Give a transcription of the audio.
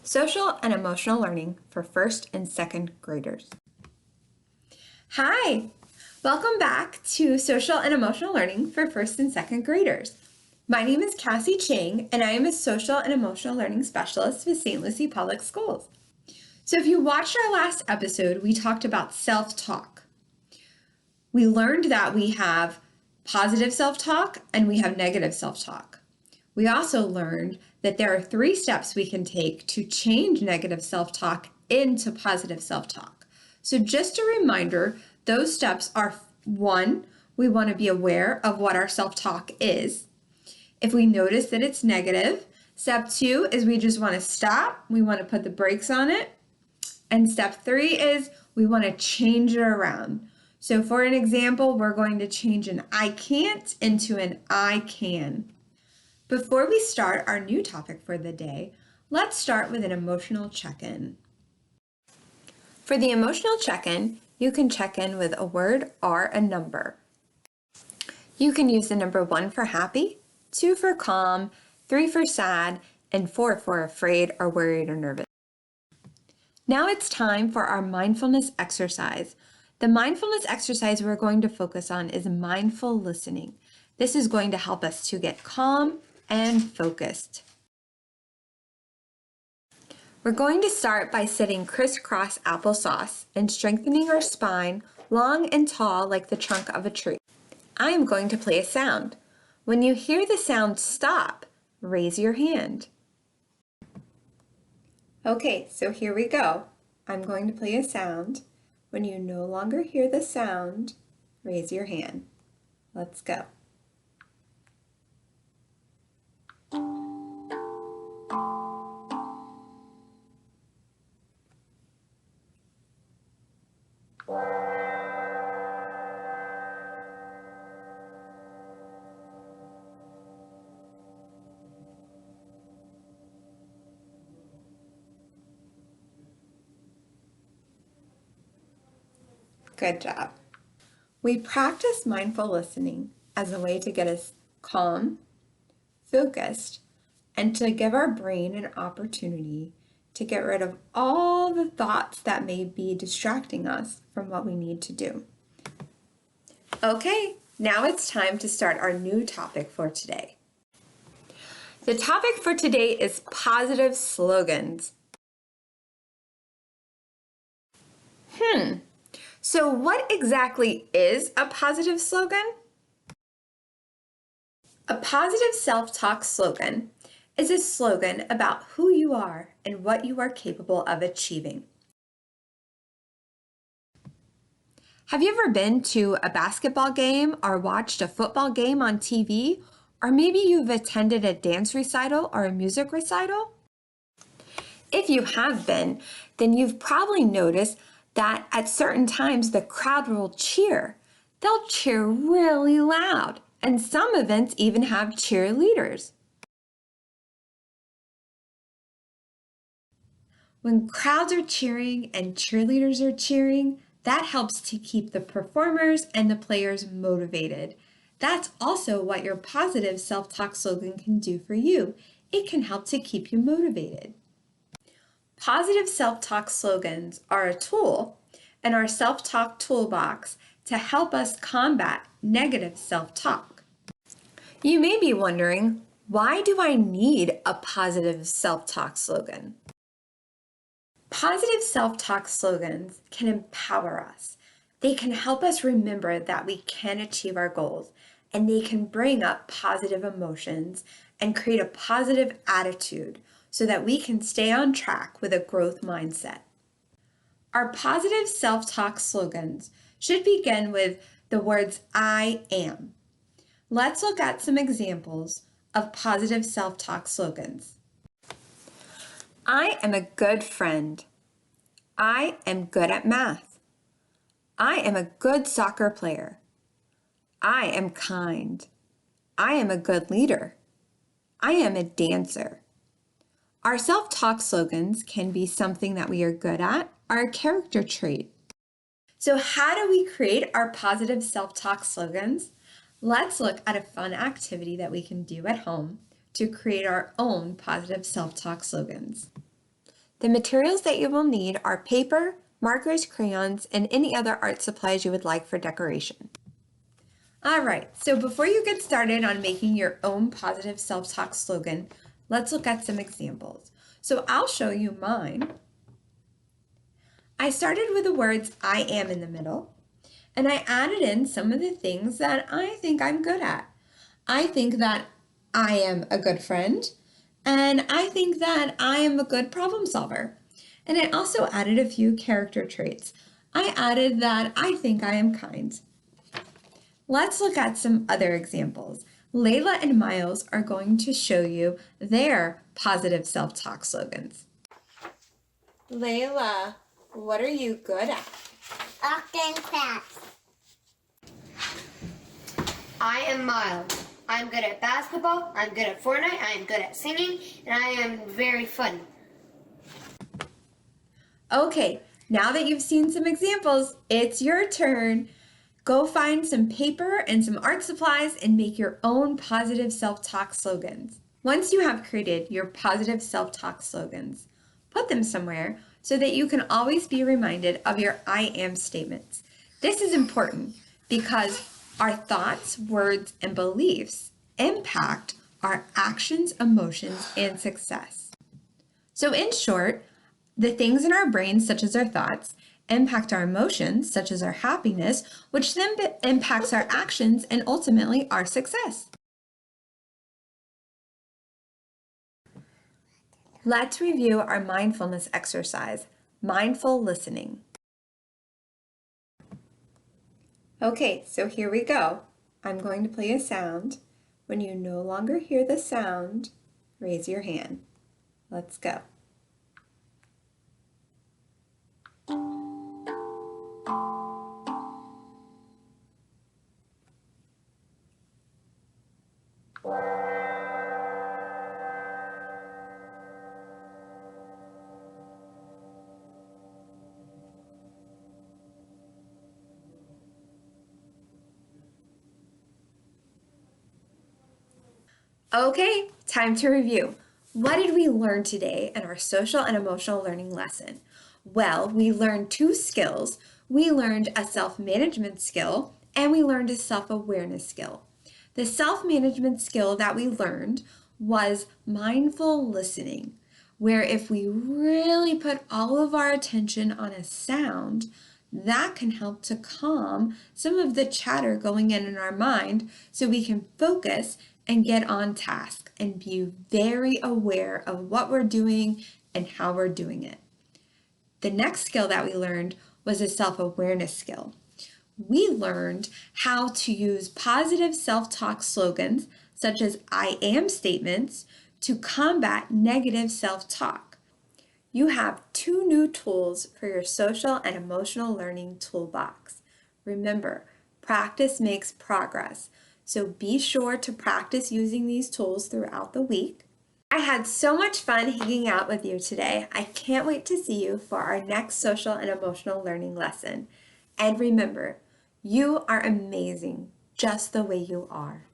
Social and emotional learning for first and second graders. Hi, welcome back to Social and Emotional Learning for first and second graders. My name is Cassie Chang, and I am a social and emotional learning specialist with St. Lucie Public Schools. So if you watched our last episode, we talked about self-talk. We learned that we have positive self-talk and we have negative self-talk. We also learned that there are 3 steps we can take to change negative self-talk into positive self-talk. So just a reminder, those steps are 1, we want to be aware of what our self-talk is. If we notice that it's negative, step 2 is we just want to stop. We want to put the brakes on it. And step 3 is we want to change it around. So for an example, we're going to change an I can't into an I can. Before we start our new topic for the day, let's start with an emotional check-in. For the emotional check-in, you can check in with a word or a number. You can use the number 1 for happy, 2 for calm, 3 for sad, and 4 for afraid or worried or nervous. Now it's time for our mindfulness exercise. The mindfulness exercise we're going to focus on is mindful listening. This is going to help us to get calm and focused. We're going to start by sitting crisscross applesauce and strengthening our spine long and tall like the trunk of a tree. I am going to play a sound. When you hear the sound stop, raise your hand. Okay, so here we go. I'm going to play a sound. When you no longer hear the sound, raise your hand. Let's go. Good job. We practice mindful listening as a way to get us calm, focused, and to give our brain an opportunity to get rid of all the thoughts that may be distracting us from what we need to do. Okay, now it's time to start our new topic for today. The topic for today is positive slogans. So what exactly is a positive slogan? A positive self-talk slogan is a slogan about who you are and what you are capable of achieving. Have you ever been to a basketball game or watched a football game on TV? Or maybe you've attended a dance recital or a music recital? If you have been, then you've probably noticed that at certain times the crowd will cheer. They'll cheer really loud, and some events even have cheerleaders. When crowds are cheering and cheerleaders are cheering, that helps to keep the performers and the players motivated. That's also what your positive self-talk slogan can do for you. It can help to keep you motivated. Positive self-talk slogans are a tool in our self-talk toolbox to help us combat negative self-talk. You may be wondering, why do I need a positive self-talk slogan? Positive self-talk slogans can empower us. They can help us remember that we can achieve our goals, and they can bring up positive emotions and create a positive attitude so that we can stay on track with a growth mindset. Our positive self-talk slogans should begin with the words I am. Let's look at some examples of positive self-talk slogans. I am a good friend. I am good at math. I am a good soccer player. I am kind. I am a good leader. I am a dancer. Our self-talk slogans can be something that we are good at or a character trait. So how do we create our positive self-talk slogans? Let's look at a fun activity that we can do at home to create our own positive self-talk slogans. The materials that you will need are paper, markers, crayons, and any other art supplies you would like for decoration. All right, so before you get started on making your own positive self-talk slogan, let's look at some examples. So I'll show you mine. I started with the words I am in the middle, and I added in some of the things that I think I'm good at. I think that I am a good friend, and I think that I am a good problem solver. And I also added a few character traits. I added that I think I am kind. Let's look at some other examples. Layla and Miles are going to show you their positive self-talk slogans. Layla, what are you good at? Art and crafts. I am Miles. I'm good at basketball, I'm good at Fortnite, I am good at singing, and I am very funny. Okay, now that you've seen some examples, it's your turn. Go find some paper and some art supplies and make your own positive self-talk slogans. Once you have created your positive self-talk slogans, put them somewhere so that you can always be reminded of your I am statements. This is important because our thoughts, words, and beliefs impact our actions, emotions, and success. So in short, the things in our brains, such as our thoughts, impact our emotions, such as our happiness, which then impacts our actions and ultimately our success. Let's review our mindfulness exercise, mindful listening. Okay, so here we go. I'm going to play a sound. When you no longer hear the sound, raise your hand. Let's go. Okay, time to review. What did we learn today in our social and emotional learning lesson? Well, we learned two skills. We learned a self-management skill and we learned a self-awareness skill. The self-management skill that we learned was mindful listening, where if we really put all of our attention on a sound, that can help to calm some of the chatter going in our mind so we can focus and get on task and be very aware of what we're doing and how we're doing it. The next skill that we learned was a self-awareness skill. We learned how to use positive self-talk slogans such as I am statements to combat negative self-talk. You have two new tools for your social and emotional learning toolbox. Remember, practice makes progress, so be sure to practice using these tools throughout the week. I had so much fun hanging out with you today. I can't wait to see you for our next social and emotional learning lesson. And remember, you are amazing just the way you are.